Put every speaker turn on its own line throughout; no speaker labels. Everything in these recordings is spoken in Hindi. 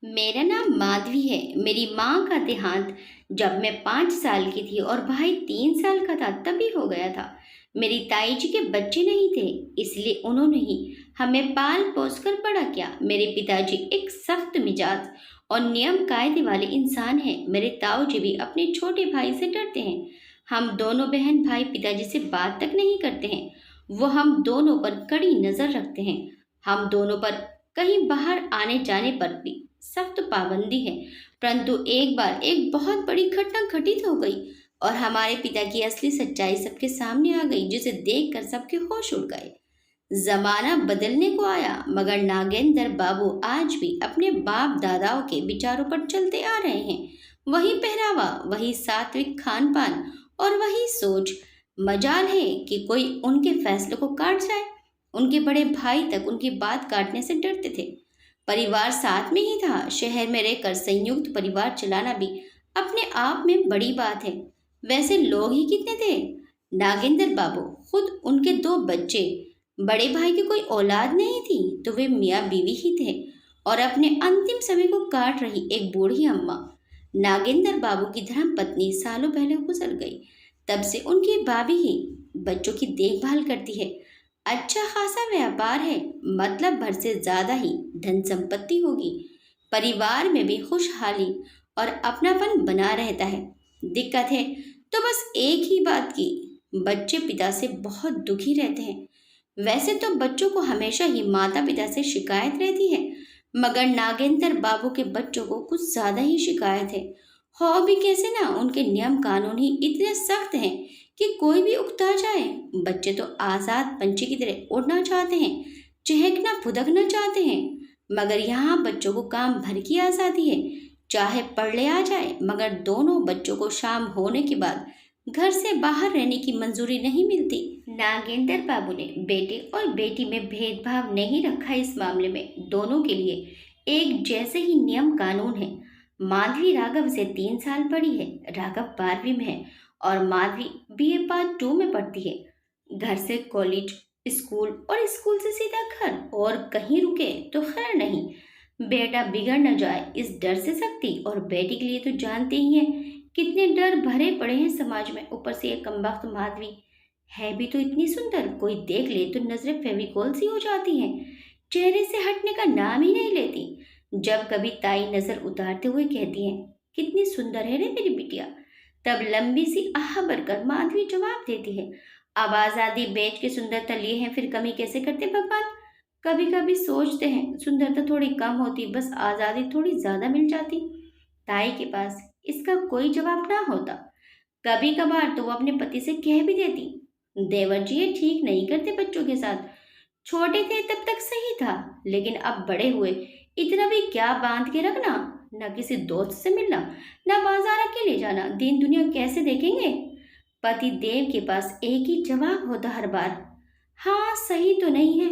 मेरा नाम माधवी है। मेरी माँ का देहांत जब मैं 5 साल की थी और भाई 3 साल का था तभी हो गया था। मेरी ताई जी के बच्चे नहीं थे, इसलिए उन्होंने ही हमें पाल पोस कर बड़ा किया। मेरे पिताजी एक सख्त मिजाज और नियम कायदे वाले इंसान हैं। मेरे ताऊ जी भी अपने छोटे भाई से डरते हैं। हम दोनों बहन भाई पिताजी से बात तक नहीं करते हैं। वो हम दोनों पर कड़ी नजर रखते हैं। हम दोनों पर कहीं बाहर आने जाने पर भी सख्त पाबंदी है। परंतु एक बार एक बहुत बड़ी घटना घटित हो गई और हमारे पिता की असली सच्चाई सबके सामने आ गई, जिसे देखकर सबके होश उड़ गए। जमाना बदलने को आया, मगर नागेंद्र बाबू आज भी अपने बाप दादाओं के विचारों पर चलते आ रहे हैं। वही पहनावा, वही सात्विक खान पान और वही सोच। मजाल है कि कोई उनके फैसलों को काट जाए। उनके बड़े भाई तक उनकी बात काटने से डरते थे। परिवार साथ में ही था। शहर में रहकर संयुक्त परिवार चलाना भी अपने आप में बड़ी बात है। वैसे लोग ही कितने थे? नागेंद्र बाबू खुद, उनके 2 बच्चे, बड़े भाई की कोई औलाद नहीं थी तो वे मियाँ बीवी ही थे और अपने अंतिम समय को काट रही एक बूढ़ी अम्मा। नागेंद्र बाबू की धर्म पत्नी सालों पहले गुजर गई। तब से उनकी भाभी ही बच्चों की देखभाल करती है। अच्छा खासा व्यापार है, मतलब भर से ज्यादा ही धन संपत्ति होगी। परिवार में भी खुशहाली और अपनापन बना रहता है। दिक्कत है तो बस एक ही बात की, बच्चे पिता से बहुत दुखी रहते हैं। वैसे तो बच्चों को हमेशा ही माता पिता से शिकायत रहती है, मगर नागेंद्र बाबू के बच्चों को कुछ ज्यादा ही शिकायत है। हो भी कैसे ना, उनके नियम कानून ही इतने सख्त हैं कि कोई भी उकता जाए। बच्चे तो आजाद पंछी की तरह उड़ना चाहते हैं, चहकना फुदकना चाहते हैं, मगर यहाँ बच्चों को काम भर की आजादी है। चाहे पढ़ ले आ जाए, मगर दोनों बच्चों को शाम होने के बाद घर से बाहर रहने की मंजूरी नहीं मिलती। नागेंद्र बाबू ने बेटे और बेटी में भेदभाव नहीं रखा। इस मामले में दोनों के लिए एक जैसे ही नियम कानून है। माधवी राघव से 3 साल बड़ी है। राघव 12वीं में है और माधवी बीए पार्ट 2 में पढ़ती है। घर से कॉलेज, स्कूल और स्कूल से सीधा घर, और कहीं रुके तो खैर नहीं। बेटा बिगड़ न जाए इस डर से सख्ती, और बेटी के लिए तो जानते ही हैं कितने डर भरे पड़े हैं समाज में। ऊपर से ये कमबख्त माधवी है भी तो इतनी सुंदर, कोई देख ले तो नजरें फेविकोल सी हो जाती हैं, चेहरे से हटने का नाम ही नहीं लेती। जब कभी ताई नजर उतारते हुए कहती हैं, कितनी सुंदर है रे मेरी बिटिया, तब लंबी सी आह भरकर माधवी जवाब देती है, अब आजादी बेच के सुंदरता लिए हैं, फिर कमी कैसे करते भगवान। कभी कभी सोचते हैं सुंदरता थोड़ी कम होती, बस आजादी थोड़ी ज्यादा मिल जाती। ताई के पास इसका कोई जवाब ना होता। कभी कभार तो वो अपने पति से कह भी देती, देवर जी ये ठीक नहीं करते बच्चों के साथ। छोटे थे तब तक सही था, लेकिन अब बड़े हुए इतना भी क्या बांध के रखना, न किसी दोस्त से मिलना, न बाजार अकेले जाना, दिन दुनिया कैसे देखेंगे। पति देव के पास एक ही जवाब होता हर बार, हाँ सही तो नहीं है,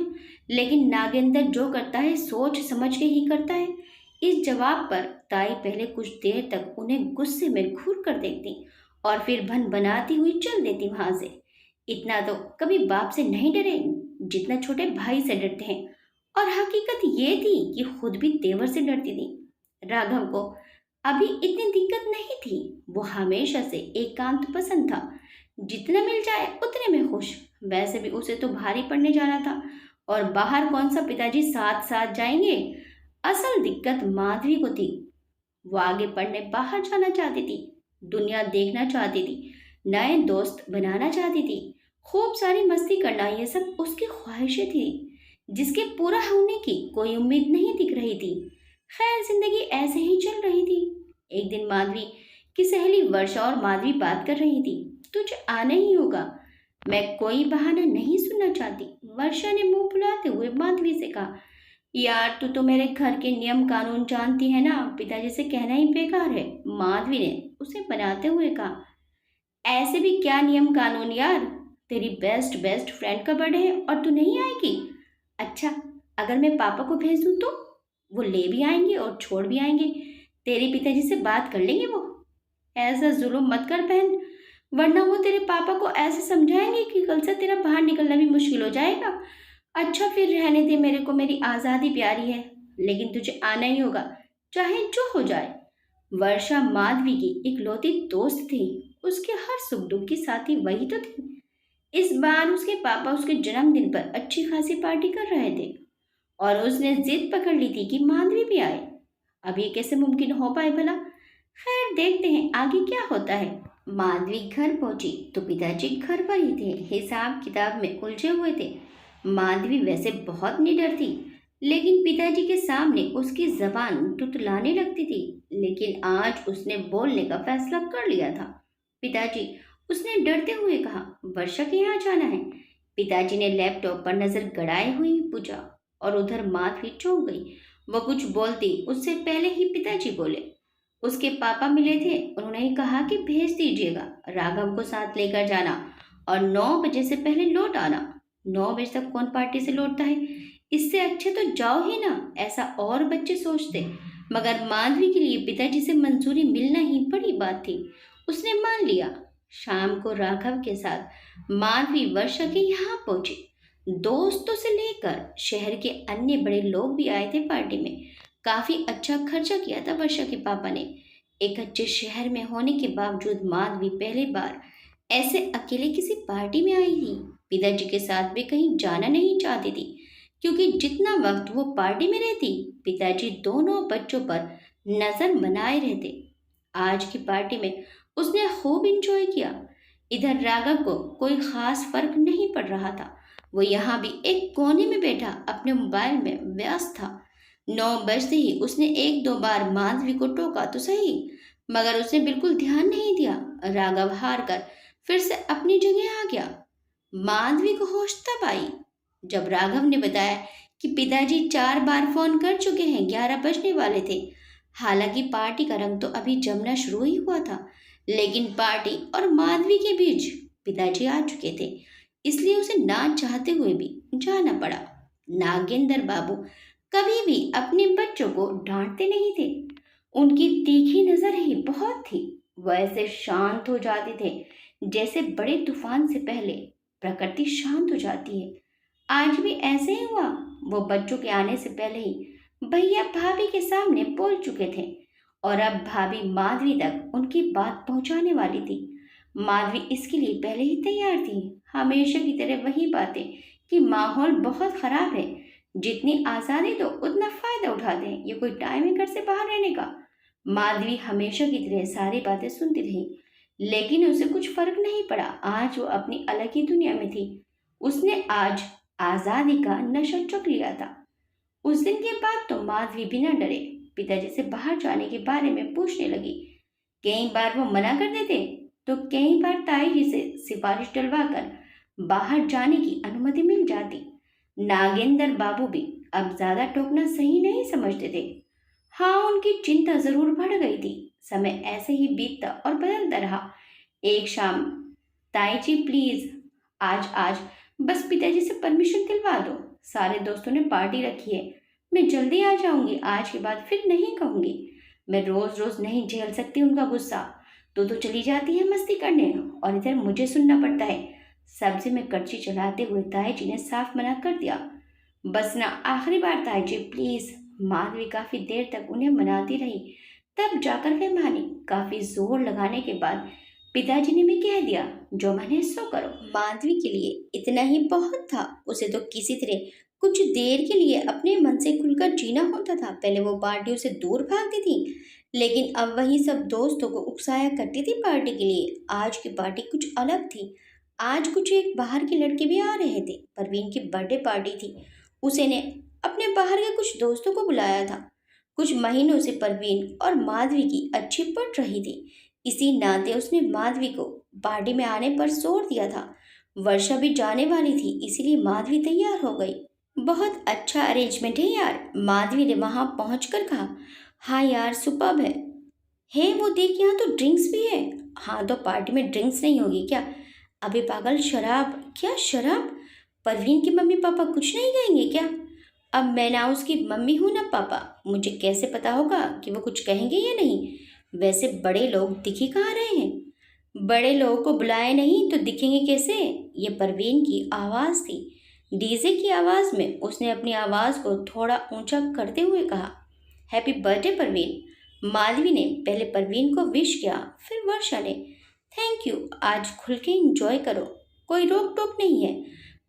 लेकिन नागेंद्र जो करता है सोच समझ के ही करता है। इस जवाब पर ताई पहले कुछ देर तक उन्हें गुस्से में घूर कर देखती और फिर भन बनाती हुई चल देती वहां से। इतना तो कभी बाप से नहीं डरे जितना छोटे भाई से डरते हैं। और हकीकत ये थी कि खुद भी देवर से डरती थी। राघव को अभी इतनी दिक्कत नहीं थी, वो हमेशा से एकांत पसंद था, जितना मिल जाए उतने में खुश। वैसे भी उसे तो भारी पड़ने जाना था, और बाहर कौन सा पिताजी साथ साथ जाएंगे। असल दिक्कत माधवी को थी। वो आगे पढ़ने बाहर जाना चाहती थी, दुनिया देखना चाहती थी, नए दोस्त बनाना चाहती थी, खूब सारी मस्ती करना, ये सब उसकी ख्वाहिशें थी जिसके पूरा होने की कोई उम्मीद नहीं दिख रही थी। खैर जिंदगी ऐसे ही चल रही थी। एक दिन माधवी की सहेली वर्षा और माधवी बात कर रही थी, तुझे आना ही होगा, मैं कोई बहाना नहीं सुनना चाहती। वर्षा ने मुंह फुलाते हुए माधवी से कहा, यार तू तो मेरे घर के नियम कानून जानती है ना, पिताजी से कहना ही बेकार है। माधवी ने उसे बनाते हुए कहा, ऐसे भी क्या नियम कानून यार, तेरी बेस्ट बेस्ट फ्रेंड का बर्थडे है और तू नहीं आएगी। अच्छा, अगर मैं पापा को भेज दूँ तो वो ले भी आएंगे और छोड़ भी आएंगे, तेरे पिताजी से बात कर लेंगे वो। ऐसा जुल्म मत कर बहन, वरना वो तेरे पापा को ऐसे समझाएंगे कि कल से तेरा बाहर निकलना भी मुश्किल हो जाएगा। अच्छा फिर रहने दे मेरे को, मेरी आज़ादी प्यारी है, लेकिन तुझे आना ही होगा, चाहे जो हो जाए। वर्षा माधवी की इकलौती दोस्त थी। उसके हर सुख दुख की साथी वही तो थी। इस बार उसके पापा उसके जन्मदिन पर अच्छी खासी पार्टी कर रहे थे और उसने जिद पकड़ ली थी कि माधवी भी आए। अब ये कैसे मुमकिन हो पाए भला? खैर, देखते हैं आगे क्या होता है। माधवी घर पहुंची तो पिताजी घर पर ही थे, हिसाब किताब में उलझे हुए थे। माधवी वैसे बहुत निडर थी, लेकिन पिताजी के सामने उसकी जबान तुतलाने लगती थी। लेकिन आज उसने बोलने का फैसला कर लिया था। पिताजी, उसने डरते हुए कहा, वर्षा के यहाँ जाना है। पिताजी ने लैपटॉप पर नजर गड़ाए हुए पूछा और उधर माधवी चौंक गई। वो कुछ बोलती उससे पहले ही पिताजी बोले। उसके पापा मिले थे, उन्होंने कहा कि भेज दीजिएगा, राघव को साथ लेकर जाना और 9 बजे से पहले लौट आना। 9 बजे तक कौन पार्टी से लौटता है? इससे अच्छे तो जाओ ही ना, ऐसा और बच्चे सोचते। मगर माधवी के लिए पिताजी से मंजूरी मिलना ही बड़ी बात थी। उसने मान लिया। शाम को राघव के साथ माधवी वर्षा के यहाँ पहुंची। दोस्तों से लेकर शहर के अन्य बड़े लोग भी आए थे पार्टी में। काफी अच्छा खर्चा किया था वर्षा के पापा ने। एक अच्छे शहर में होने के बावजूद माधवी पहली बार ऐसे अकेले किसी पार्टी में आई थी। पिताजी के साथ भी कहीं जाना नहीं चाहती थी, क्योंकि जितना वक्त वो पार्टी में रहती, पिताजी दोनों बच्चों पर नजर बनाए रहते। आज की पार्टी में उसने खूब इंजॉय किया। इधर राघव को कोई खास फर्क नहीं पड़ रहा था। वो यहाँ भी एक कोने में बैठा अपने मोबाइल में व्यस्त था। 9 बजते ही उसने 1-2 बार माधवी को टोका तो सही, मगर उसने बिल्कुल ध्यान नहीं दिया। राघव हार कर फिर से अपनी जगह आ गया। माधवी को होश तब आई जब राघव ने बताया कि पिताजी 4 बार फोन कर चुके हैं, 11 बजने वाले थे। हालांकि पार्टी का रंग तो अभी जमना शुरू ही हुआ था, लेकिन पार्टी और माधवी के बीच पिताजी आ चुके थे, इसलिए उसे ना चाहते हुए भी जाना पड़ा। नागेंद्र बाबू कभी भी अपने बच्चों को डांटते नहीं थे। उनकी तीखी नजर ही बहुत थी। वह ऐसे शांत हो जाते थे जैसे बड़े तूफान से पहले प्रकृति शांत हो जाती है। आज भी ऐसे ही हुआ। वो बच्चों के आने से पहले ही भैया भाभी के सामने बोल चुके थे और अब भाभी माधवी तक उनकी बात पहुंचाने वाली थी। माधवी इसके लिए पहले ही तैयार थी। हमेशा की तरह वही बातें कि माहौल बहुत खराब है, जितनी आज़ादी दो उतना फायदा उठाते हैं, ये कोई टाइम है घर से बाहर रहने का। माधवी हमेशा की तरह सारी बातें सुनती रही, लेकिन उसे कुछ फर्क नहीं पड़ा। आज वो अपनी अलग ही दुनिया में थी। उसने आज आज़ादी का नशा चख लिया था। उस दिन के बाद तो माधवी बिना डरे पिताजी से बाहर जाने के बारे में पूछने लगी। कई बार वो मना कर देते तो कई बार ताई जी से सिफारिश डलवा कर बाहर जाने की अनुमति मिल जाती। नागेंद्र बाबू भी अब ज्यादा टोकना सही नहीं समझते थे। हाँ, उनकी चिंता जरूर बढ़ गई थी। समय ऐसे ही बीतता और बदलता रहा। एक शाम, ताई जी प्लीज आज आज बस पिताजी से परमिशन दिलवा दो। सारे दोस्तों ने पार्टी रखी है, मैं जल्दी आ जाऊंगी। आज के बाद फिर नहीं कहूंगी। मैं रोज रोज नहीं झेल सकती उनका गुस्सा। तो चली जाती है मस्ती करने और इधर मुझे सुनना पड़ता है। सब्जी में कड़छी चलाते हुए ताई जी ने साफ मना कर दिया। बस ना, आखिरी बार ताई जी प्लीज। माधवी काफी देर तक उन्हें मनाती रही, तब जाकर वे मानी। काफी जोर लगाने के बाद पिताजी ने भी कह दिया, जो मैंने सो करो। माधवी के लिए इतना ही बहुत था। उसे तो किसी तरह कुछ देर के लिए अपने मन से खुलकर जीना होता था। पहले वो पार्टियों से दूर भागती थी, लेकिन अब वही सब दोस्तों को उकसाया करती थी पार्टी के लिए। आज की पार्टी कुछ अलग थी। आज कुछ एक बाहर के लड़के भी आ रहे थे। परवीन की बर्थडे पार्टी थी। उसे ने अपने बाहर के कुछ दोस्तों को बुलाया था। कुछ महीनों से परवीन और माधवी की अच्छी पड़ रही थी। इसी नाते उसने माधवी को पार्टी में आने पर जोर दिया था। वर्षा भी जाने वाली थी, इसीलिए माधवी तैयार हो गई। बहुत अच्छा अरेंजमेंट है यार, माधवी ने वहां पहुंचकर कहा। हाँ यार, सुपर्ब है। हे वो देख, यहाँ तो ड्रिंक्स भी है। हाँ तो पार्टी में ड्रिंक्स नहीं होगी क्या? अबे पागल, शराब? क्या शराब? परवीन की मम्मी पापा कुछ नहीं कहेंगे क्या? अब मैं ना उसकी मम्मी हूं ना पापा, मुझे कैसे पता होगा कि वो कुछ कहेंगे या नहीं? वैसे बड़े लोग दिख ही कहाँ रहे हैं? बड़े लोगों को बुलाए नहीं तो दिखेंगे कैसे? ये परवीन की आवाज़ थी। डीजे की आवाज़ में उसने अपनी आवाज़ को थोड़ा ऊंचा करते हुए कहा, हैप्पी बर्थडे परवीन। माधवी ने पहले परवीन को विश किया, फिर वर्षा ने। थैंक यू, आज खुल के एंजॉय करो, कोई रोक टोक नहीं है।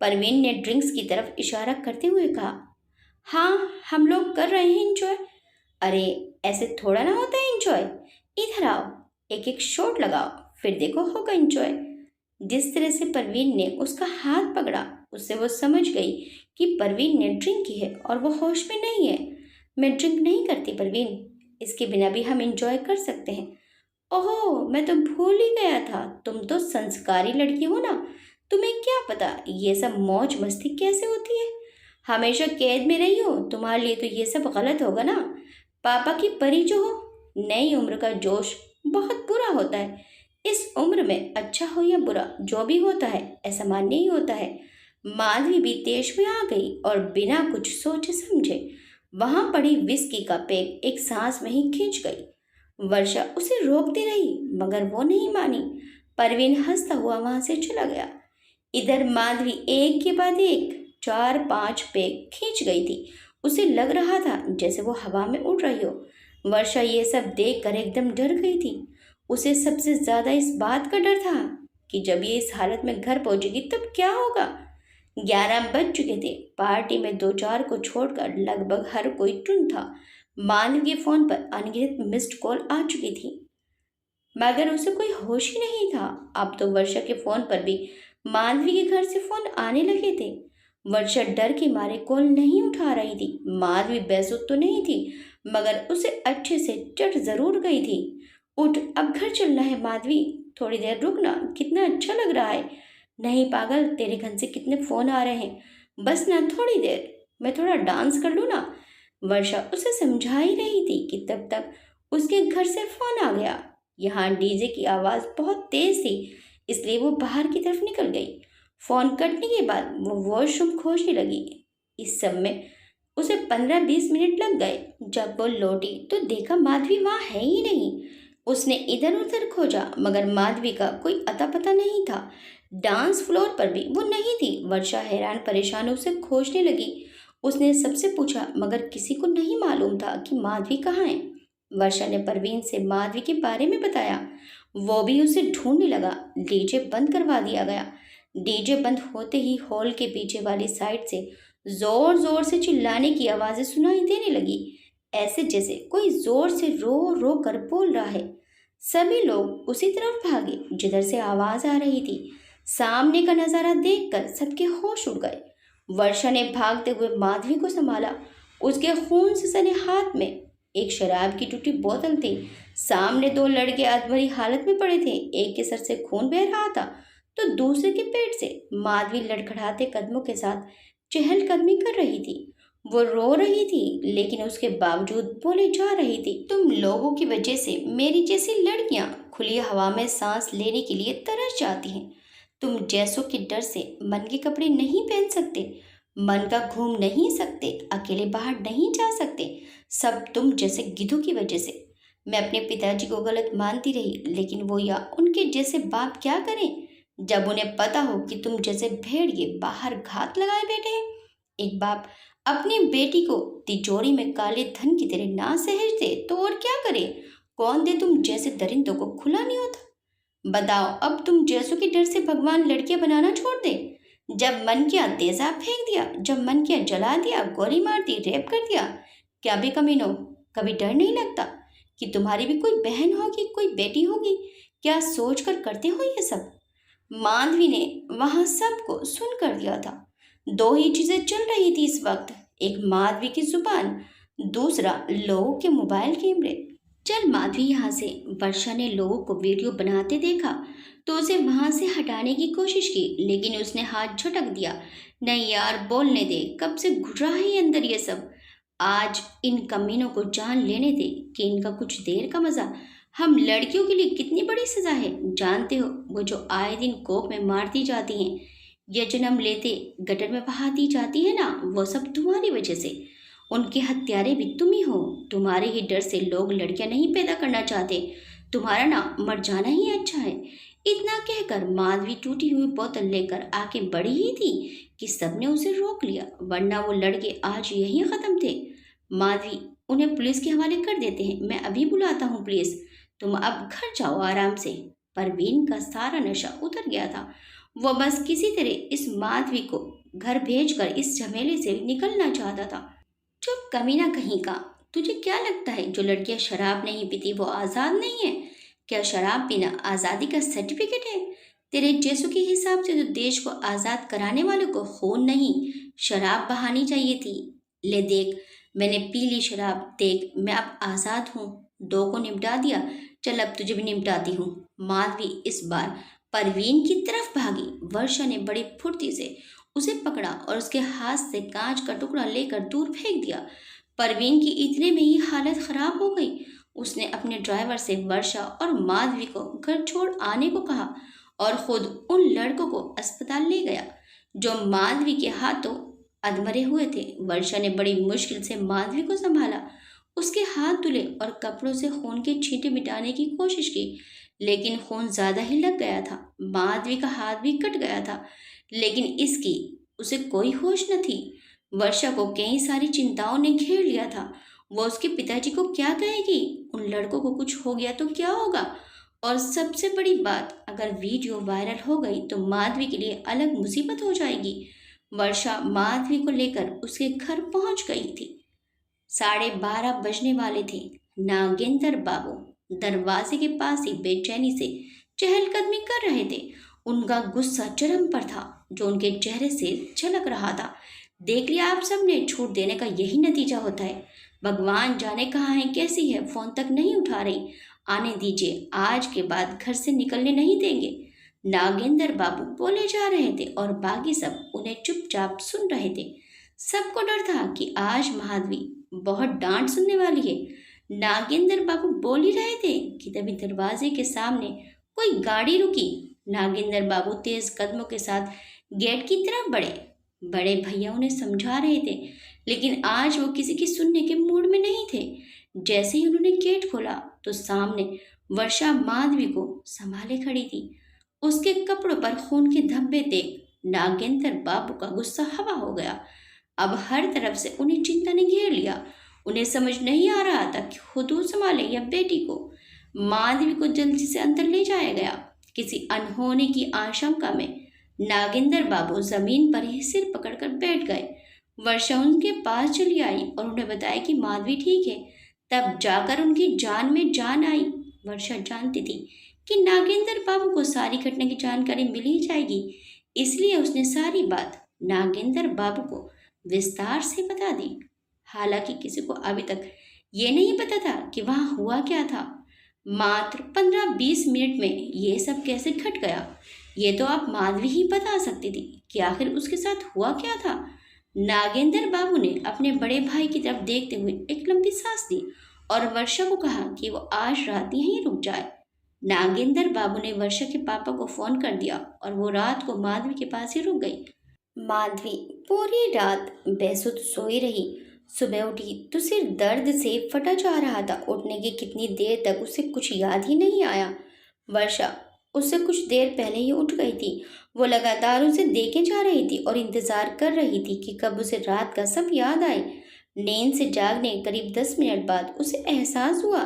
परवीन ने ड्रिंक्स की तरफ इशारा करते हुए कहा। हाँ, हम लोग कर रहे हैं एंजॉय। अरे, ऐसे थोड़ा ना होता है एंजॉय। इधर आओ, एक एक शॉट लगाओ, फिर देखो होगा एंजॉय। जिस तरह से परवीन ने उसका हाथ पकड़ा, उससे वो समझ गई कि परवीन ने ड्रिंक की है और वो होश में नहीं है। मैं ड्रिंक नहीं करती परवीन, इसके बिना भी हम एंजॉय कर सकते हैं। ओहो, मैं तो भूल ही गया था, तुम तो संस्कारी लड़की हो ना। तुम्हें क्या पता ये सब मौज मस्ती कैसे होती है। हमेशा कैद में रही हो, तुम्हारे लिए तो ये सब गलत होगा ना। पापा की परी जो हो, नई उम्र का जोश बहुत बुरा होता है। इस उम्र में अच्छा हो या बुरा जो भी होता है ऐसा मान्य ही होता है। माधवी भी तेज में आ गई और बिना कुछ सोचे समझे वहां पड़ी विस्की का पेग एक सांस में ही खींच गई। वर्षा उसे रोकती रही मगर वो नहीं मानी। परवीन हंसता हुआ वहां से चला गया। इधर माधवी एक के बाद एक 4-5 पेग खींच गई थी। उसे लग रहा था जैसे वो हवा में उड़ रही हो। वर्षा ये सब देखकर एकदम डर गई थी। उसे सबसे ज्यादा इस बात का डर था कि जब ये इस हालत में घर पहुंचेगी तब क्या होगा। 11 बज चुके थे। पार्टी में 2-4 को छोड़कर लगभग हर कोई टुन था। मानव के फोन पर अनगिनत मिस्ड कॉल आ चुकी थी मगर उसे कोई होश ही नहीं था। अब तो वर्षा के फोन पर भी मानवी के घर से फोन आने लगे थे। वर्षा डर के मारे कॉल नहीं उठा रही थी। माधवी बेसुध तो नहीं थी मगर उसे अच्छे से चढ़ जरूर गई थी। उठ, अब घर चलना है माधवी, थोड़ी देर रुकना, कितना अच्छा लग रहा है। नहीं पागल, तेरे घर से कितने फोन आ रहे हैं, बस ना थोड़ी देर, मैं थोड़ा डांस कर लूँ ना। वर्षा उसे समझा ही रही थी कि तब तक उसके घर से फोन आ गया। यहाँ डीजे की आवाज़ बहुत तेज थी इसलिए वो बाहर की तरफ निकल गई। फोन कटने के बाद वो वॉशरूम खोजने लगी। इस सब में उसे 15-20 मिनट लग गए। जब वो लौटी तो देखा माधवी वहाँ है ही नहीं। उसने इधर उधर खोजा मगर माधवी का कोई अता पता नहीं था। डांस फ्लोर पर भी वो नहीं थी। वर्षा हैरान परेशान उसे खोजने लगी। उसने सबसे पूछा मगर किसी को नहीं मालूम था कि माधवी कहाँ है। वर्षा ने परवीन से माधवी के बारे में बताया। वो भी उसे ढूंढने लगा। डीजे बंद करवा दिया गया। डीजे बंद होते ही हॉल के पीछे वाली साइड से जोर जोर से चिल्लाने की आवाजें सुनाई देने लगी, ऐसे जैसे कोई जोर से रो रो कर बोल रहा है। सभी लोग उसी तरफ भागे जिधर से आवाज आ रही थी। सामने का नजारा देखकर सबके होश उड़ गए। वर्षा ने भागते हुए माधवी को संभाला। उसके खून से सने हाथ में एक शराब की टूटी बोतल थी। सामने 2 लड़के अधमरी हालत में पड़े थे। एक के सर से खून बह रहा था तो दूसरे के पेट से। माधवी लड़खड़ाते कदमों के साथ चहलकदमी कर रही थी। वो रो रही थी लेकिन उसके बावजूद बोले जा रही थी, तुम लोगों की वजह से मेरी जैसी लड़कियां खुली हवा में सांस लेने के लिए तरस जाती हैं। तुम जैसों के डर से मन के कपड़े नहीं पहन सकते, मन का घूम नहीं सकते, अकेले बाहर नहीं जा सकते, सब तुम जैसे गिद्धों की वजह से। मैं अपने पिताजी को गलत मानती रही लेकिन वो या उनके जैसे बाप क्या करें जब उन्हें पता हो कि तुम जैसे भेड़िए बाहर घात लगाए बैठे हैं। एक बाप अपनी बेटी को तिजोरी में काले धन की तरह ना सहेज दे तो और क्या करे। कौन दे तुम जैसे दरिंदों को खुला नहीं होता। बताओ, अब तुम जैसों के डर से भगवान लड़कियां बनाना छोड़ दे। जब मन किया तेजाब फेंक दिया, जब मन किया जला दिया, गोली मार दी, रेप कर दिया। क्या भी कमीनो, कभी डर नहीं लगता कि तुम्हारी भी कोई बहन होगी, कोई बेटी होगी। क्या सोच कर करते हो ये सब। माधवी ने वहां सबको सुन कर दिया था। 2 ही चीजें चल रही थी इस वक्त, एक माधवी की जुबान, दूसरा लोगों के मोबाइल कैमरे। चल माधवी, यहाँ से। वर्षा ने लोगों को वीडियो बनाते देखा तो उसे वहां से हटाने की कोशिश की लेकिन उसने हाथ झटक दिया। नहीं यार, बोलने दे, कब से घुट रहा है अंदर ये सब। आज इन कमीनों को जान लेने दे कि इनका कुछ देर का मजा हम लड़कियों के लिए कितनी बड़ी सजा है। जानते हो, वो जो आए दिन कोप में मार दी जाती हैं या जन्म लेते गटर में बहा दी जाती है ना, वो सब तुम्हारी वजह से। उनके हत्यारे भी तुम ही हो। तुम्हारे ही डर से लोग लड़कियां नहीं पैदा करना चाहते। तुम्हारा ना मर जाना ही अच्छा है। इतना कहकर माधवी टूटी हुई बोतल लेकर आके बढ़ी ही थी कि सबने उसे रोक लिया, वरना वो लड़के आज यहीं खत्म थे। माधवी, उन्हें पुलिस के हवाले कर देते हैं। मैं अभी बुलाता हूँ पुलिस, तुम अब घर जाओ आराम से। परवीन का सारा नशा उतर गया था। वो बस किसी तरह इस माधवी को घर भेजकर इस झमेले से निकलना चाहता था। चुप कमीना कहीं का, तुझे क्या लगता है जो लड़कियां शराब नहीं पीती वो आज़ाद नहीं है? क्या शराब पीना आज़ादी का सर्टिफिकेट है? तेरे जैसों के हिसाब से तो देश को आज़ाद कराने वालों को खून नहीं, शराब बहानी चाहिए थी। ले देख, मैंने पी ली शराब, देख मैं अब आज़ाद हूँ। दो को निपटा दिया, चल अब तुझे भी निपटाती हूँ। माधवी इस बार परवीन की तरफ भागी। वर्षा ने बड़ी फुर्ती से उसे पकड़ा और उसके हाथ से कांच का टुकड़ा लेकर दूर फेंक दिया। परवीन की इतने में ही हालत खराब हो गई। उसने अपने ड्राइवर से वर्षा और माधवी को घर छोड़ आने को कहा और खुद उन लड़कों को अस्पताल ले गया जो माधवी के हाथों अधमरे हुए थे। वर्षा ने बड़ी मुश्किल से माधवी को संभाला, उसके हाथ धुले और कपड़ों से खून के छींटे मिटाने की कोशिश की, लेकिन खून ज्यादा ही लग गया था। माधवी का हाथ भी कट गया था, लेकिन इसकी उसे कोई होश न थी। वर्षा को कई सारी चिंताओं ने घेर लिया था। वो उसके पिताजी को क्या कहेगी? उन लड़कों को कुछ हो गया तो क्या होगा? और सबसे बड़ी बात, अगर वीडियो वायरल हो गई तो माधवी के लिए अलग मुसीबत हो जाएगी। वर्षा माधवी को लेकर उसके घर पहुंच गई थी। 12:30 बजने वाले थे। नागेंद्र बाबू दरवाजे के पास ही बेचैनी से चहलकदमी कर रहे थे। उनका गुस्सा चरम पर था, जो उनके चेहरे से झलक रहा था। देख लिया आप सबने, छूट देने का यही नतीजा होता है। भगवान जाने कहाँ है, कैसी है, फोन तक नहीं उठा रही। आने दीजिए, आज के बाद घर से निकलने नहीं देंगे। नागेंद्र बाबू बोले जा रहे थे और बाकी सब उन्हें चुपचाप सुन रहे थे। सबको डर था कि आज माधवी बहुत डांट सुनने वाली है। नागेंद्र बाबू बोल ही रहे थे कि तभी दरवाजे के सामने कोई गाड़ी रुकी। नागेंद्र बाबू तेज कदमों के साथ गेट की तरफ बढ़े। बड़े भैया उन्हें समझा रहे थे, लेकिन आज वो किसी की सुनने के मूड में नहीं थे। जैसे ही उन्होंने गेट खोला तो सामने वर्षा माधवी को संभाले खड़ी थी। उसके कपड़ों पर खून के धब्बे देख नागेंद्र बाबू का गुस्सा हवा हो गया। अब हर तरफ से उन्हें चिंता ने घेर लिया। उन्हें समझ नहीं आ रहा था कि खुद वो संभाले या बेटी को। माधवी को जल्दी से अंदर ले जाया गया। किसी अनहोनी की आशंका में नागेंद्र बाबू जमीन पर ही सिर पकड़कर बैठ गए। वर्षा उनके पास चली आई और उन्हें बताया कि माधवी ठीक है। तब जाकर उनकी जान में जान आई। वर्षा जानती थी कि नागेंद्र बाबू को सारी घटना की जानकारी मिल ही जाएगी, इसलिए उसने सारी बात नागेंद्र बाबू को विस्तार से बता दी। हालांकि किसी को अभी तक ये नहीं पता था कि वहाँ हुआ क्या था। मात्र 15-20 मिनट में ये सब कैसे घट गया, ये तो आप माधवी ही बता सकती थी कि आखिर उसके साथ हुआ क्या था। नागेंद्र बाबू ने अपने बड़े भाई की तरफ देखते हुए एक लंबी सांस ली और वर्षा को कहा कि वो आज रात यहीं रुक जाए। नागेंद्र बाबू ने वर्षा के पापा को फोन कर दिया और वो रात को माधवी के पास ही रुक गई। माधवी पूरी रात बेसुध सोई रही। सुबह उठी तो सिर दर्द से फटा जा रहा था। उठने की कितनी देर तक उसे कुछ याद ही नहीं आया। वर्षा उससे कुछ देर पहले ही उठ गई थी। वो लगातार उसे देखे जा रही थी और इंतजार कर रही थी कि कब उसे रात का सब याद आए। नींद से जागने करीब 10 मिनट बाद उसे एहसास हुआ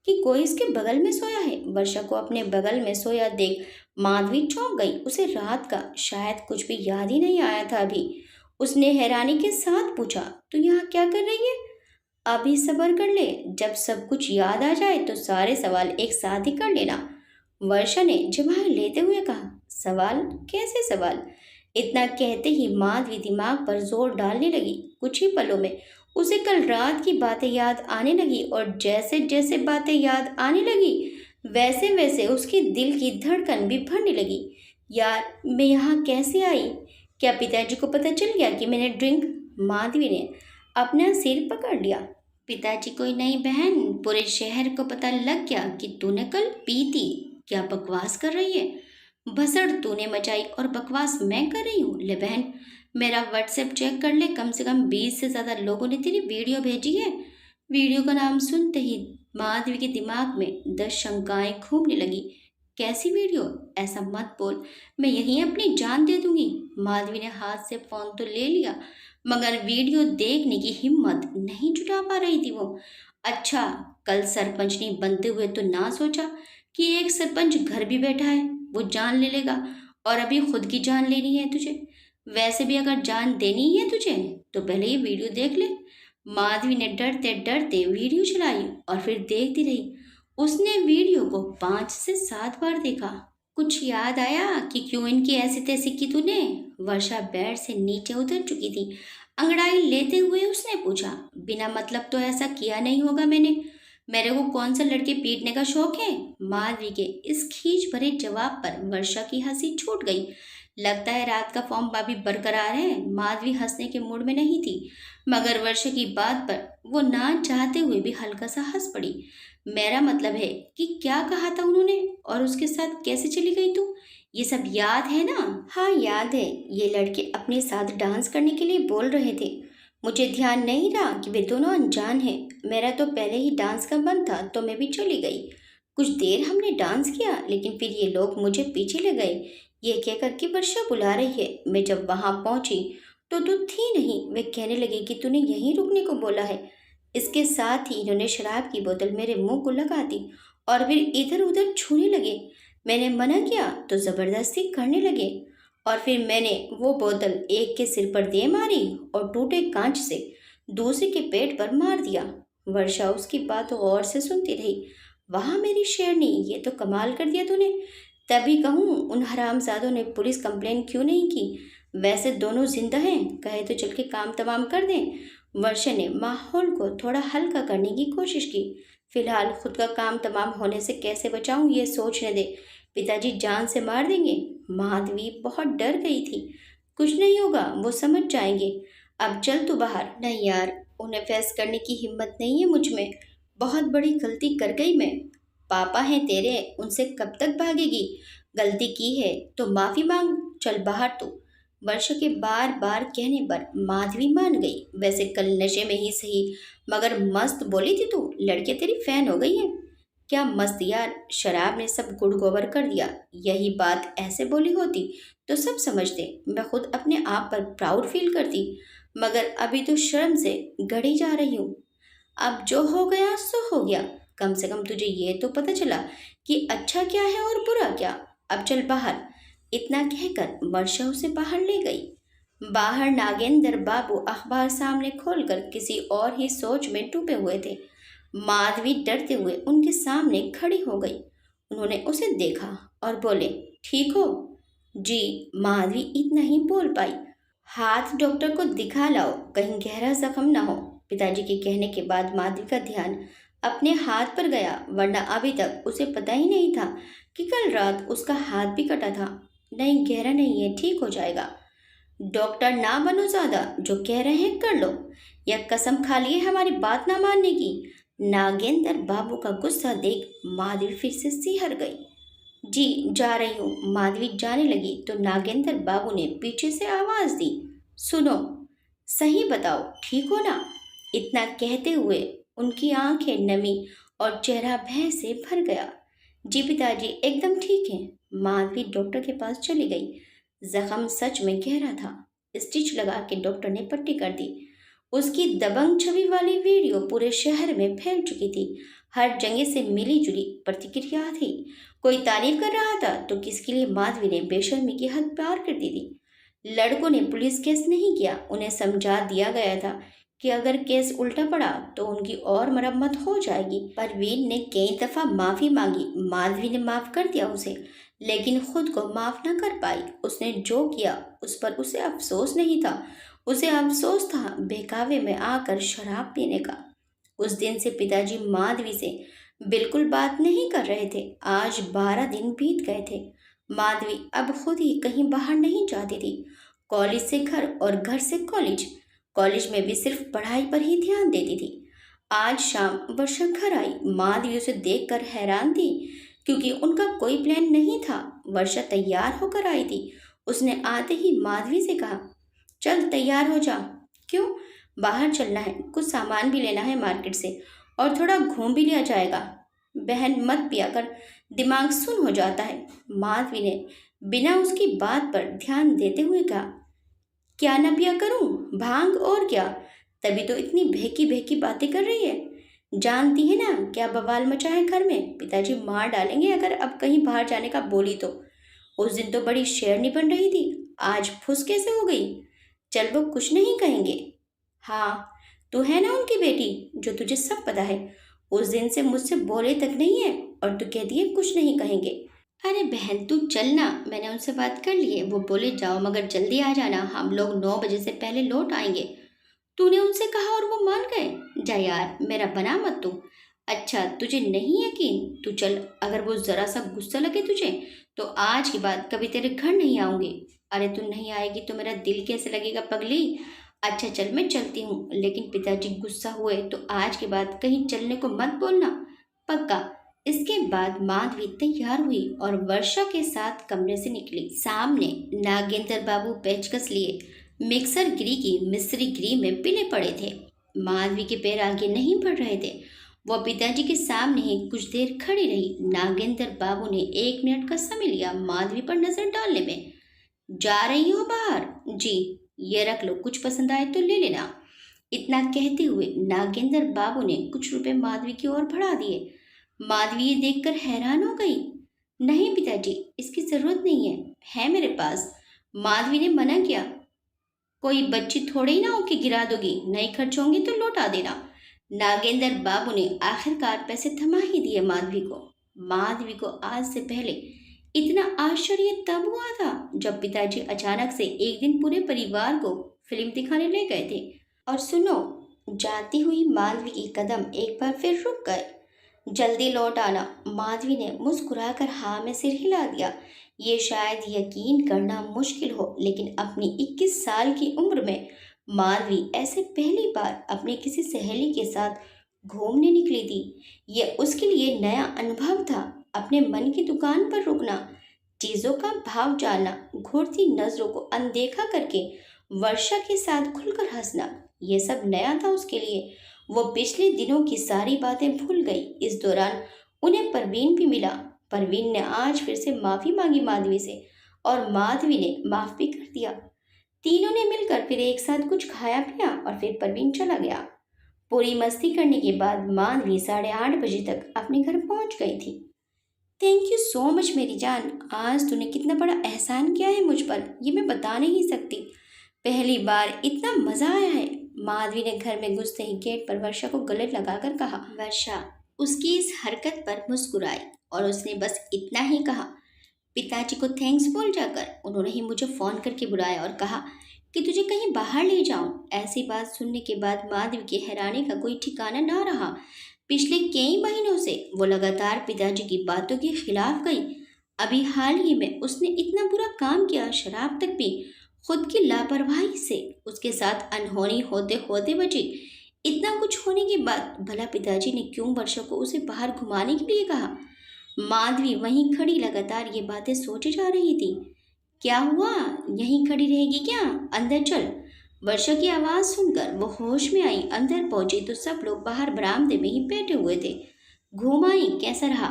कि कोई उसके बगल में सोया है। वर्षा को अपने बगल में सोया देख माधवी चौंक गई। उसे रात का शायद कुछ भी याद ही नहीं आया था अभी। उसने हैरानी के साथ पूछा, तू यहाँ क्या कर रही है? अभी सब्र कर ले, जब सब कुछ याद आ जाए तो सारे सवाल एक साथ ही कर लेना। वर्षा ने जवाब लेते हुए कहा, सवाल? कैसे सवाल? इतना कहते ही माधवी दिमाग पर जोर डालने लगी। कुछ ही पलों में उसे कल रात की बातें याद आने लगी और जैसे जैसे बातें याद आने लगी वैसे वैसे उसके दिल की धड़कन भी बढ़ने लगी। यार, मैं यहाँ कैसे आई? क्या पिताजी को पता चल गया कि मैंने ड्रिंक? माधवी ने अपना सिर पकड़ लिया। पिताजी कोई नहीं बहन, पूरे शहर को पता लग गया कि तूने कल पी थी। क्या बकवास कर रही है? भसड़ तूने मचाई और बकवास मैं कर रही हूँ? ले बहन, मेरा व्हाट्सएप चेक कर ले, कम से कम 20 से ज़्यादा लोगों ने तेरी वीडियो भेजी है। वीडियो का नाम सुनते ही माधवी के दिमाग में 10 शंकाएं घूमने लगी। कैसी वीडियो? ऐसा मत बोल, मैं यहीं अपनी जान दे दूंगी। माधवी ने हाथ से फोन तो ले लिया मगर वीडियो देखने की हिम्मत नहीं जुटा पा रही थी वो। अच्छा, कल सरपंच नहीं बनते हुए तो ना सोचा कि एक सरपंच घर भी बैठा है, वो जान ले लेगा, और अभी खुद की जान लेनी है तुझे। वैसे भी अगर जान देनी ही है तुझे तो पहले ये वीडियो देख ले। माधवी ने डरते डरते वीडियो चलाई और फिर देखती रही। उसने वीडियो को 5 से 7 बार देखा। कुछ याद आया कि क्यों इनकी ऐसी तैसी की तूने? वर्षा बेड से नीचे उतर चुकी थी। अंगड़ाई लेते हुए उसने पूछा, बिना मतलब तो ऐसा किया नहीं होगा मैंने। मेरे को कौन सा लड़के पीटने का शौक है? माधवी के इस खींच भरे जवाब पर वर्षा की हंसी छूट गई। लगता है रात का फॉर्म अभी बरकरार है। माधवी हंसने के मूड में नहीं थी, मगर वर्षा की बात पर वो ना चाहते हुए भी हल्का सा हंस पड़ी। मेरा मतलब है कि क्या कहा था उन्होंने, और उसके साथ कैसे चली गई तू? ये सब याद है ना? हाँ याद है। ये लड़के अपने साथ डांस करने के लिए बोल रहे थे। मुझे ध्यान नहीं रहा कि वे दोनों अनजान हैं। मेरा तो पहले ही डांस का मन था तो मैं भी चली गई। कुछ देर हमने डांस किया, लेकिन फिर ये लोग मुझे पीछे ले गए। ये कहकर कि वर्षा बुला रही है। मैं जब वहां पहुंची तो तू थी नहीं। वे कहने लगे कि तूने यहीं रुकने को बोला है। इसके साथ ही इन्होंने शराब की बोतल मेरे मुंह को लगा दी और फिर इधर उधर छूने लगे। मैंने मना किया तो जबरदस्ती करने लगे, और फिर मैंने वो बोतल एक के सिर पर दे मारी और टूटे कांच से दूसरे के पेट पर मार दिया। वर्षा उसकी बात गौर से सुनती रही। वहां मेरी शेरनी, ये तो कमाल कर दिया तूने। तभी कहूँ, उन हरामजादों ने पुलिस कंप्लेन क्यों नहीं की? वैसे दोनों जिंदा हैं, कहे तो चल के काम तमाम कर दें। वर्षा ने माहौल को थोड़ा हल्का करने की कोशिश की। फिलहाल खुद का काम तमाम होने से कैसे बचाऊं ये सोचने दे। पिताजी जान से मार देंगे। माधवी बहुत डर गई थी। कुछ नहीं होगा, वो समझ जाएंगे। अब चल तू बाहर। नहीं यार, उन्हें फेस करने की हिम्मत नहीं है मुझ में। बहुत बड़ी गलती कर गई मैं। पापा हैं तेरे, उनसे कब तक भागेगी? गलती की है तो माफी मांग। चल बाहर तू। वर्षा के बार बार कहने पर माधवी मान गई। वैसे कल नशे में ही सही, मगर मस्त बोली थी तू। लड़के तेरी फैन हो गई है। क्या मस्त यार, शराब ने सब गुड़ गोबर कर दिया। यही बात ऐसे बोली होती तो सब समझते। मैं खुद अपने आप पर प्राउड फील करती, मगर अभी तो शर्म से गड़ी जा रही हूँ। अब जो हो गया सो हो गया। कम से कम तुझे ये तो पता चला कि अच्छा क्या है और बुरा क्या। अब चल बाहर। इतना कहकर वर्षा उसे बाहर ले गई। बाहर नागेंद्र बाबू अखबार सामने खोलकर किसी और ही सोच में डूबे हुए थे। माधवी डरते हुए उनके सामने खड़ी हो गई। उन्होंने उसे देखा और बोले, ठीक हो? जी। माधवी इतना ही बोल पाई। हाथ डॉक्टर को दिखा लाओ, कहीं गहरा जख्म ना हो। पिताजी के कहने के बाद माधवी का ध्यान अपने हाथ पर गया, वरना अभी तक उसे पता ही नहीं था कि कल रात उसका हाथ भी कटा था। नहीं, गहरा नहीं है, ठीक हो जाएगा। डॉक्टर ना बनो ज्यादा, जो कह रहे हैं कर लो, या कसम खा लिए हमारी बात ना मानने की। नागेंद्र बाबू का गुस्सा देख माधवी फिर से सिहर गई। जी, जा रही हूँ। माधवी जाने लगी तो नागेंद्र बाबू ने पीछे से आवाज दी, सुनो, सही बताओ, ठीक हो ना? इतना कहते हुए उनकी आंखें नमी और चेहरा भय से भर गया। जी पिताजी, एकदम ठीक है। माधवी डॉक्टर के पास चली गई। जख्म सच में गहरा था। स्टिच लगा के डॉक्टर ने पट्टी कर दी। उसकी दबंग छवि वाली वीडियो पूरे शहर में फैल चुकी थी। हर जगह से मिली जुली प्रतिक्रिया थी। कोई तारीफ कर रहा था तो किसके लिए माधवी ने बेशर्मी की हद पार कर दी थी। लड़कों ने पुलिस केस नहीं किया। उन्हें समझा दिया गया था कि अगर केस उल्टा पड़ा तो उनकी और मरम्मत हो जाएगी। परवीन ने कई दफा माफी मांगी। माधवी ने माफ कर दिया उसे, लेकिन खुद को माफ न कर पाई। उसने जो किया उस पर उसे अफसोस नहीं था। उसे अफसोस था बहकावे में आकर शराब पीने का। उस दिन से पिताजी माधवी से बिल्कुल बात नहीं कर रहे थे। आज 12 दिन बीत गए थे। माधवी अब खुद ही कहीं बाहर नहीं जाती थी। कॉलेज से घर और घर से कॉलेज। कॉलेज में भी सिर्फ पढ़ाई पर ही ध्यान देती थी। आज शाम वर्षा घर आई। माधवी उसे देखकर हैरान थी, क्योंकि उनका कोई प्लान नहीं था। वर्षा तैयार होकर आई थी। उसने आते ही माधवी से कहा, चल तैयार हो जा। क्यों? बाहर चलना है, कुछ सामान भी लेना है मार्केट से, और थोड़ा घूम भी लिया जाएगा। बहन, मत पिया कर, दिमाग सुन हो जाता है। माधवी ने बिना उसकी बात पर ध्यान देते हुए कहा, क्या ना पिया करूं? भांग और क्या। तभी तो इतनी बहकी बहकी बातें कर रही है। जानती है ना क्या बवाल मचा है घर में? पिताजी मार डालेंगे अगर अब कहीं बाहर जाने का बोली तो। उस दिन तो बड़ी शेरनी बन रही थी, आज फुस कैसे हो गई? चल वो कुछ नहीं कहेंगे। हाँ, तू है ना उनकी बेटी, जो तुझे सब पता है। उस दिन से मुझसे बोले तक नहीं है और तू कहती है कुछ नहीं कहेंगे। अरे बहन तू चल ना, मैंने उनसे बात कर ली है, वो बोले जाओ मगर जल्दी आ जाना, हम लोग 9 बजे से पहले लौट आएंगे। तूने उनसे कहा और वो मान गए? जा यार मेरा बना मत तू। अच्छा तुझे नहीं यकीन? तू चल, अगर वो जरा सा गुस्सा लगे तुझे तो आज के बाद कभी तेरे घर नहीं आऊंगी। अरे तू नहीं आएगी तो मेरा दिल कैसे लगेगा पगली। अच्छा चल मैं चलती हूँ, लेकिन पिताजी गुस्सा हुए तो आज के बाद कहीं चलने को मत बोलना, पक्का। इसके बाद माधवी तैयार हुई और वर्षा के साथ कमरे से निकली। सामने नागेंद्र बाबू पेचकस लिए मिक्सर गिरी की मिस्री गिरी में पिले पड़े थे। माधवी के पैर आगे नहीं बढ़ रहे थे। वह पिताजी के सामने ही कुछ देर खड़ी रही। नागेंद्र बाबू ने 1 मिनट का समय लिया माधवी पर नजर डालने में। जा रही हो बाहर? जी। ये रख लो, कुछ पसंद आए तो ले लेना। इतना कहते हुए नागेंद्र बाबू ने कुछ रुपए माधवी की ओर बढ़ा दिए। माधवी ये देखकर हैरान हो गई। नहीं पिताजी, इसकी जरूरत नहीं है मेरे पास। माधवी ने मना किया। कोई बच्ची थोड़ी ही ना हो कि गिरा दोगी, नहीं खर्च होंगे तो लौटा देना। नागेंद्र बाबू ने आखिरकार पैसे थमा ही दिए माधवी को। माधवी को आज से पहले इतना आश्चर्य तब हुआ था जब पिताजी अचानक से एक दिन पूरे परिवार को फिल्म दिखाने ले गए थे। और सुनो, जाती हुई माधवी की कदम एक बार फिर रुक गए। जल्दी लौट आना। माधवी ने मुस्कुराकर हाँ में सिर हिला दिया। ये शायद यकीन करना मुश्किल हो, लेकिन अपनी 21 साल की उम्र में माधवी ऐसे पहली बार अपनी किसी सहेली के साथ घूमने निकली थी। यह उसके लिए नया अनुभव था। अपने मन की दुकान पर रुकना, चीजों का भाव जानना, घूरती नजरों को अनदेखा करके वर्षा के साथ खुलकर हंसना, ये सब नया था उसके लिए। वो पिछले दिनों की सारी बातें भूल गई। इस दौरान उन्हें परवीन भी मिला। परवीन ने आज फिर से माफी मांगी माधवी से और माधवी ने माफ भी कर दिया। तीनों ने मिलकर फिर एक साथ कुछ खाया पिया और फिर परवीन चला गया। पूरी मस्ती करने के बाद माधवी 8:30 बजे तक अपने घर पहुंच गई थी। थैंक यू सो मच मेरी जान, आज तूने कितना बड़ा एहसान किया है मुझ पर, ये मैं बता नहीं सकती। पहली बार इतना मजा आया है। माधवी ने घर में घुसते ही गेट पर वर्षा को गले लगाकर कहा। वर्षा उसकी इस हरकत पर मुस्कुराई और उसने बस इतना ही कहा, पिताजी को थैंक्स बोल जाकर। उन्होंने ही मुझे फोन करके बुलाया और कहा कि तुझे कहीं बाहर ले जाऊं। ऐसी बात सुनने के बाद माधवी के हैरानी का कोई ठिकाना ना रहा। पिछले कई महीनों से वो लगातार पिताजी की बातों के खिलाफ गई। अभी हाल ही में उसने इतना बुरा काम किया, शराब तक पी, खुद की लापरवाही से उसके साथ अनहोनी होते होते बची। इतना कुछ होने के बाद भला पिताजी ने क्यों वर्षा को उसे बाहर घुमाने के लिए कहा? माधवी वहीं खड़ी लगातार ये बातें सोचे जा रही थी। क्या हुआ, यहीं खड़ी रहेगी क्या? अंदर चल। वर्षा की आवाज सुनकर वो होश में आई। अंदर पहुंची तो सब लोग बाहर बरामदे में ही बैठे हुए थे। घूम आई, कैसा रहा?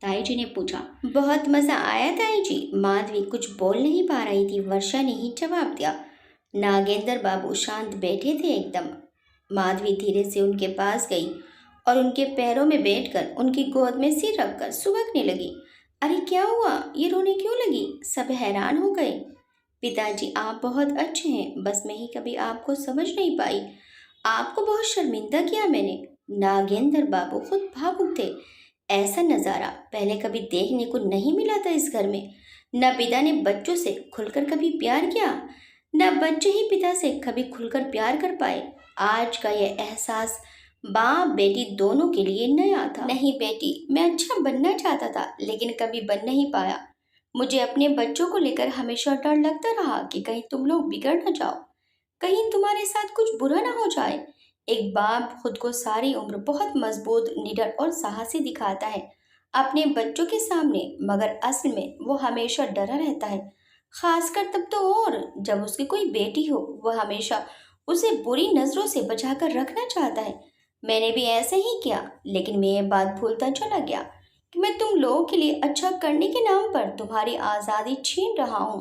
ताई जी ने पूछा। बहुत मजा आया ताई जी। माधवी कुछ बोल नहीं पा रही थी। वर्षा ने ही जवाब दिया। नागेंद्र बाबू शांत बैठे थे एकदम। माधवी धीरे से उनके पास गई और उनके पैरों में बैठकर उनकी गोद में सिर रखकर सुबकने लगी। अरे क्या हुआ, ये रोने क्यों लगी? सब हैरान हो गए। पिताजी आप बहुत अच्छे हैं, बस मैं ही कभी आपको समझ नहीं पाई। आपको बहुत शर्मिंदा किया मैंने। नागेंद्र बाबू खुद भावुक थे। ऐसा नज़ारा पहले कभी देखने को नहीं मिला था इस घर में। न पिता ने बच्चों से खुलकर कभी प्यार किया, न बच्चे ही पिता से कभी खुलकर प्यार कर पाए। आज का यह एहसास बाप बेटी दोनों के लिए नया था। नहीं बेटी, मैं अच्छा बनना चाहता था लेकिन कभी बन नहीं पाया। मुझे अपने बच्चों को लेकर हमेशा डर लगता रहा कि कहीं तुम लोग बिगड़ न जाओ, कहीं तुम्हारे साथ कुछ बुरा ना हो जाए। एक बाप खुद को सारी उम्र बहुत मजबूत, निडर और साहसी दिखाता है अपने बच्चों के सामने, मगर असल में वो हमेशा डरा रहता है। खासकर तब तो और जब उसकी कोई बेटी हो, वह हमेशा उसे बुरी नजरों से बचाकर रखना चाहता है। मैंने भी ऐसे ही किया, लेकिन मैं ये बात भूलता चला गया कि मैं तुम लोगों के लिए अच्छा करने के नाम पर तुम्हारी आज़ादी छीन रहा हूँ।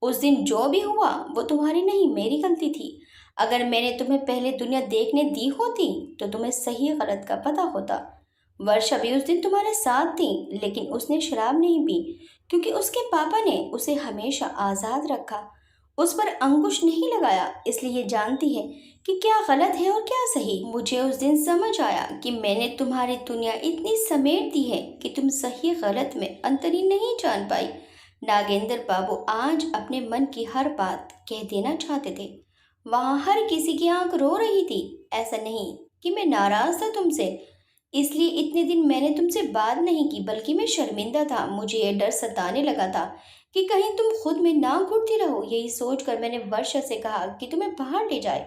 उस दिन जो भी हुआ वो तुम्हारी नहीं, मेरी गलती थी। अगर मैंने तुम्हें पहले दुनिया देखने दी होती तो तुम्हें सही गलत का पता होता। वर्षा भी उस दिन तुम्हारे साथ थी, लेकिन उसने शराब नहीं पी क्योंकि उसके पापा ने उसे हमेशा आज़ाद रखा। उस पर अंकुश नहीं लगाया, इसलिए ये जानती है कि क्या गलत है और क्या सही। मुझे उस दिन समझ आया कि मैंने तुम्हारी दुनिया इतनी समेट दी है कि तुम सही गलत में अंतर ही नहीं जान पाई। नागेंद्र बाबू आज अपने मन की हर बात कह देना चाहते थे। वहां हर किसी की आंख रो रही थी। ऐसा नहीं कि मैं नाराज था तुमसे, इसलिए इतने दिन मैंने तुमसे बात नहीं की, बल्कि मैं शर्मिंदा था। मुझे ये डर सताने लगा था कि कहीं तुम खुद में ना घुटती रहो। यही सोचकर मैंने वर्षा से कहा कि तुम्हें बाहर ले जाए।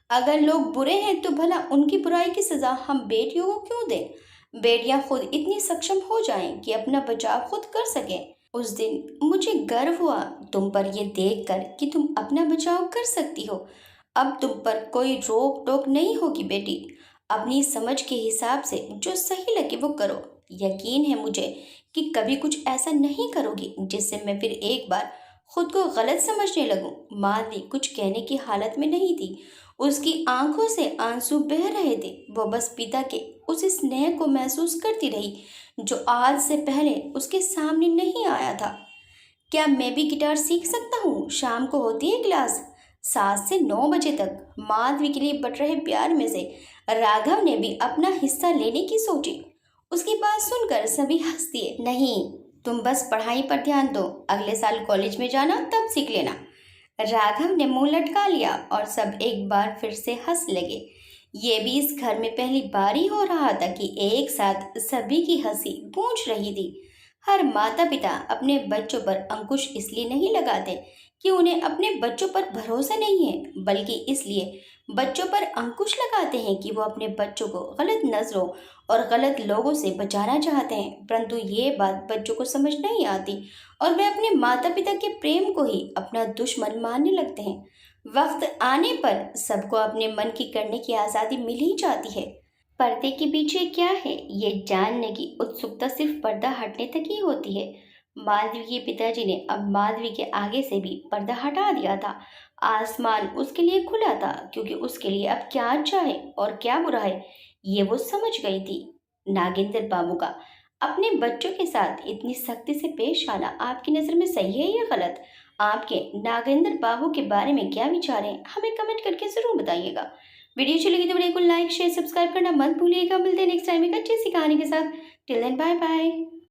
अगर लोग बुरे हैं तो भला उनकी बुराई की सजा हम बेटियों को क्यों दें? बेटियां खुद इतनी सक्षम हो जाएं कि अपना बचाव खुद कर सकें। उस दिन मुझे गर्व हुआ तुम पर ये देखकर कि तुम अपना बचाव कर सकती हो। अब तुम पर कोई रोक टोक नहीं होगी बेटी। अपनी समझ के हिसाब से जो सही लगे वो करो। यकीन है मुझे कि कभी कुछ ऐसा नहीं करोगी जिससे मैं फिर एक बार खुद को गलत समझने लगूं। माधवी कुछ कहने की हालत में नहीं थी। उसकी आंखों से आंसू बह रहे थे। वो बस पिता के उस स्नेह को महसूस करती रही जो आज से पहले उसके सामने नहीं आया था। क्या मैं भी गिटार सीख सकता हूँ? शाम को होती है क्लास, 7 से 9 बजे तक। माधवी के लिए बट रहे प्यार में से राघव ने भी अपना हिस्सा लेने की सोची। उसकी बात सुनकर सभी हंस दिए। नहीं, तुम बस पढ़ाई पर ध्यान दो, अगले साल कॉलेज में जाना तब सीख लेना। राघव ने मुंह लटका लिया और सब एक बार फिर से हंस लगे। ये भी इस घर में पहली बार ही हो रहा था कि एक साथ सभी की हंसी गूंज रही थी। हर माता पिता अपने बच्चों पर अंकुश इसलिए नहीं लगाते कि उन्हें अपने बच्चों पर भरोसा नहीं है, बल्कि इसलिए बच्चों पर अंकुश लगाते हैं कि वो अपने बच्चों को गलत नजरों और गलत लोगों से बचाना चाहते हैं। परंतु ये बात बच्चों को समझ नहीं आती और वे अपने माता पिता के प्रेम को ही अपना दुश्मन मानने लगते हैं। वक्त आने पर सबको अपने मन की करने की आज़ादी मिल ही जाती है। पर्दे के पीछे क्या है, ये जानने की उत्सुकता सिर्फ पर्दा हटने तक ही होती है। माधवी के पिताजी ने अब माधवी के आगे से भी पर्दा हटा दिया था। आसमान उसके लिए खुला था, क्योंकि उसके लिए अब क्या अच्छा है और क्या बुरा है ये वो समझ गई थी। नागेंद्र बाबू का अपने बच्चों के साथ इतनी सख्ती से पेश आना आपकी नज़र में सही है या गलत? आपके नागेंद्र बाबू के बारे में क्या विचार हैं, हमें कमेंट करके ज़रूर बताइएगा। वीडियो अच्छी लगी तो वीडियो को लाइक शेयर सब्सक्राइब करना मत भूलिएगा। मिलते हैं नेक्स्ट टाइम एक अच्छी सी कहानी के साथ। Till then bye bye.